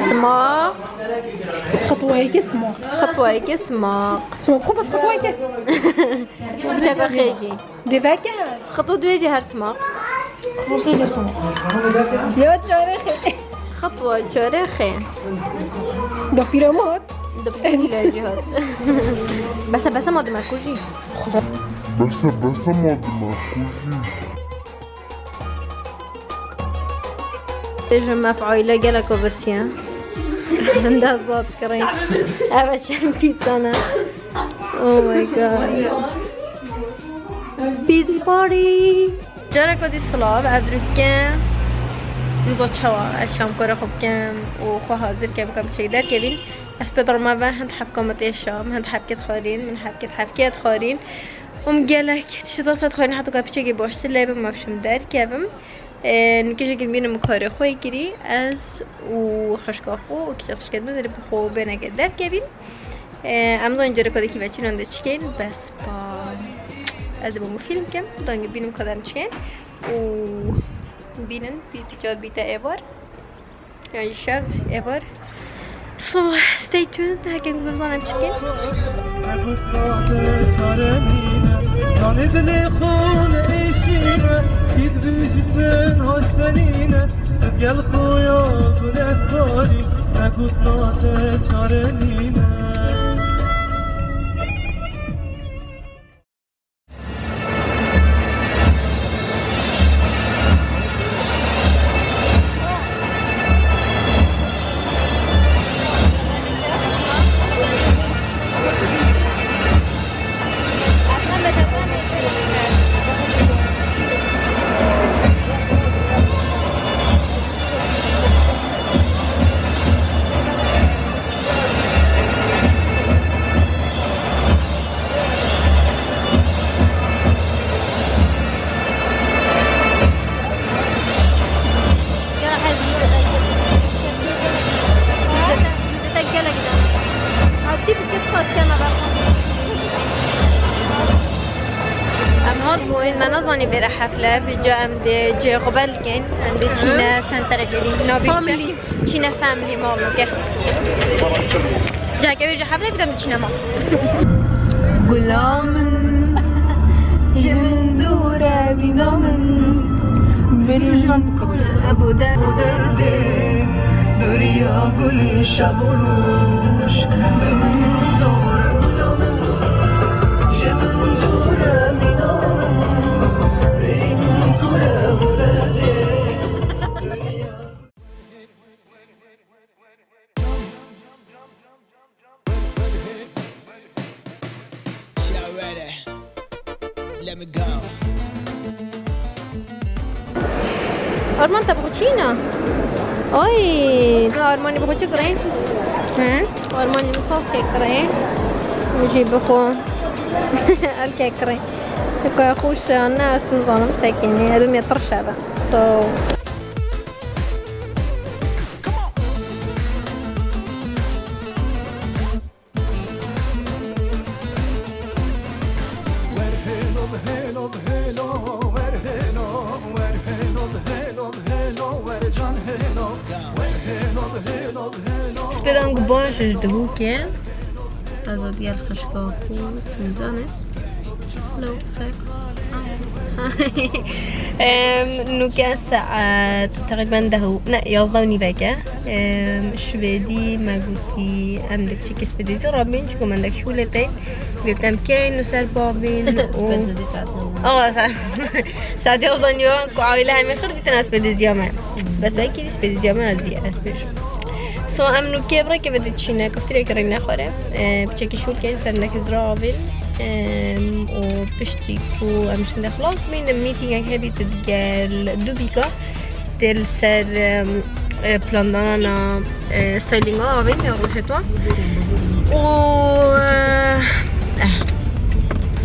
سماق خطوة سماق. خطوة سماق خبز خطوة بچه خیجی دفاكة خطوة دويجي هر سماق خبز سماق يا تاريخي خطوة تاريخي دفيرامات دبي جهات بس ما دمك كوجي بس ما دمك تجمع مفعولة جالك وبرسيان عندها صوت كريم أبا شام بيتزانا أوه ماي جاد بيتزا باري جارا كودي صلاب عبركان نزود شوا الشام كورا خوب كام وخو حاضر كام كام شيدار كابين أس بدر ما بان هند حب كامت الشام هند حبكت خارين من حبكت خارين ومجالك تشتاصت خارين حتى كابتشي باشت لعبة ما بشم دار كابم نكيش كنبين مكاري خوي كري از وخشكافو وكشخش كدمه داري بخو بينا كدار كابين امضا انجاري كده كيفا چين عنده چكين بس با از بومو فيلم كم دانج بينم كدام چكين و بينن بيتجاد بيتا ايبار يعني شاب ايبار so stay tuned هكذا نقولون چكين Git büyüsün hoşlanine Gel koya gület bari Ne kutmate çarenine برا حفلة بجا عند جي قبل كان عند تشينا سنتر جديد فاميلي تشينا فاميلي مالو كه جا كبير جا حفلة بدم تشينا مال غلام جمن دورة بنامن برجم كل أبو دردي دريا قولي شغلوش بمنظور غلام جمن دورة بنامن أرمان تبغوشينا أوي أرماني بخو شكرين أرماني مصاص كيكرين نجيب بخو الكيكرين تكو يخوش الناس نظام مساكيني هادو يطرشا بقى so سبيدان قباش جدبوكي هذا ديال خشكافو سوزانة لو ساك انه كان ساعة تقريبا دهو لا يصدوني باكا الشبيدي ما قلتي عندك شي كسبديزي رابين شكو عندك شولتين بيبتام كاين وسار بابين صح ساعتي يصدوني كو عاويلها من خير بيتنا سبديزي ما بس باكي سبديزي ما نزي اسبيش سو امنو كبرة كبدت تشينا كفتري كرينا خورة بشكل شول كاين سرنا كزرابين وبشتيكو امشن خلاص بين الميتينغ هذه تتقال دوبيكا تل سر بلاندانا ستايلينغا بين روشتوا و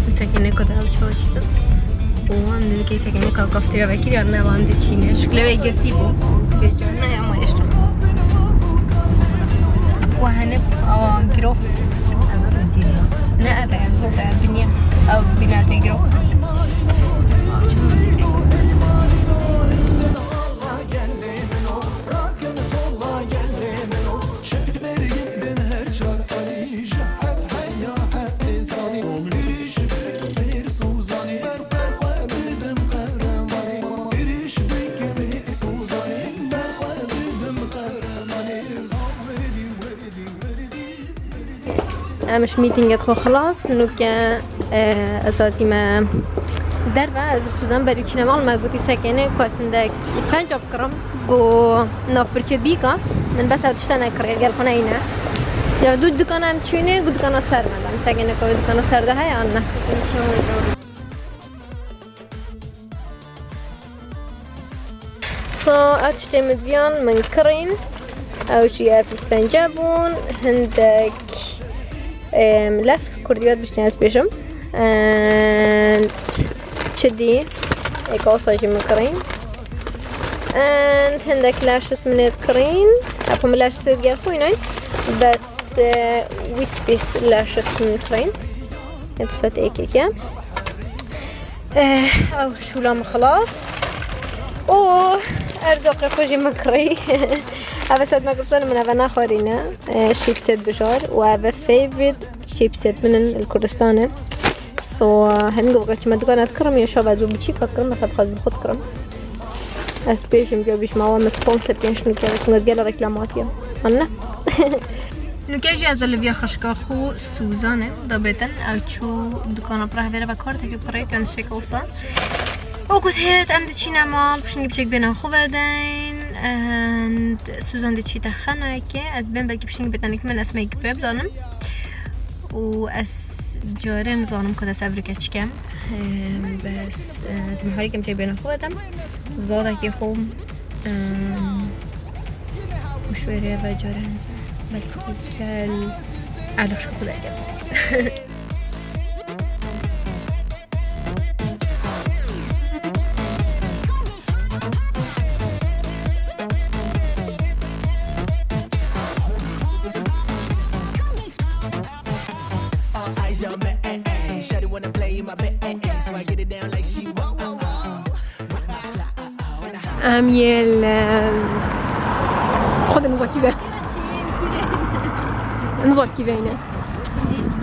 مسكينه كده وشوشت وعندنا كيسه كده كفتري باكير انا عندي تشينا شكله يجرتيبو بيجانا يا ما يشتغل وهنب أو جرو لا أبغى هو بنية أو بنات جرو مش ميتينج خو خلاص نوكا ازاتي ما دربا از سوزان برای چی نمال ما گویی سکنه کاسندک اسفنج آب کرم و نافرچه بیکا من بس اتشتا نکره گل خونه اینه یا دو دکانم چونه گود دکان سر مدام سکنه که دکان سر ده های آن نه سو اتشته مدویان من کرین او شیء في اسفنجابون هندك ملف كرديات باش ناس بيشم and شدي قوصاجي مكرين and هندك لاش اسمه كرين ابو ملاش سيد قال خويناي بس ويسبيس لاش اسمه كرين يبسط ايكيكا او شو لام خلاص او ارزاق خوجي مكري هذا سد ما قلت من هذا ناخرينا شيبسيت بشار وهذا فيفيد شيبسيت من الكردستان سو هم قلت ما دكانات كرم يا شباب ذو بتشيك كرم ما خد بخد كرم اسبيش مجا بيش ما هو مسبونسر يعني شنو كذا كنرجع ريكلاماتيا أنا نكاجي از اللي خشكا خو سوزانه ضبطن او شو دكانه براه بره بكارت هيك بريت عند شيء وصل وقلت هيت عندي شي نعمل باش نجيب بينا خو بعدين and سوزان دي شي تخنا هيك از بين بلكي باش نجيب بتانيك من اسمي كباب ظالم و اس جارم ظالم كده سابرك اشكام بس تمحوري كم شي بينا خو بعدين زاده كي خو مشويري بجارم بلكي كال على شوكولاته أميل خذ المزاكبة المزاكبة هنا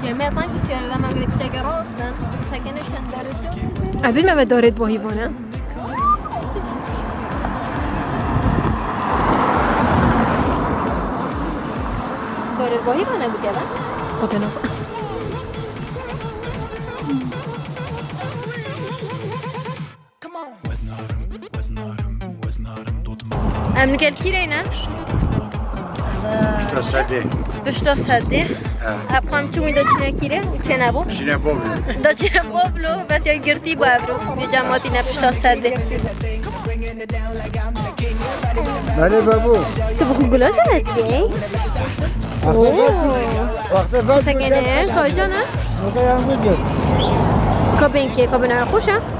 جميع طنك سيارة لما قلت بجاقة راسنا ساكنة كان دارته عبد ما بدورت بوهيبونا دارت باهي بانا بقلا خذنا من قال كيرينا بشتا صدق ابقام چون داشتن کیره چه نبود داشتن بابلو بس یا گرتی بابلو یه جماعتی نبشتا صدق بله بابو تو بخون گلا زدی؟ اوه سکنه کجا نه؟ کابین که کابین خوشه؟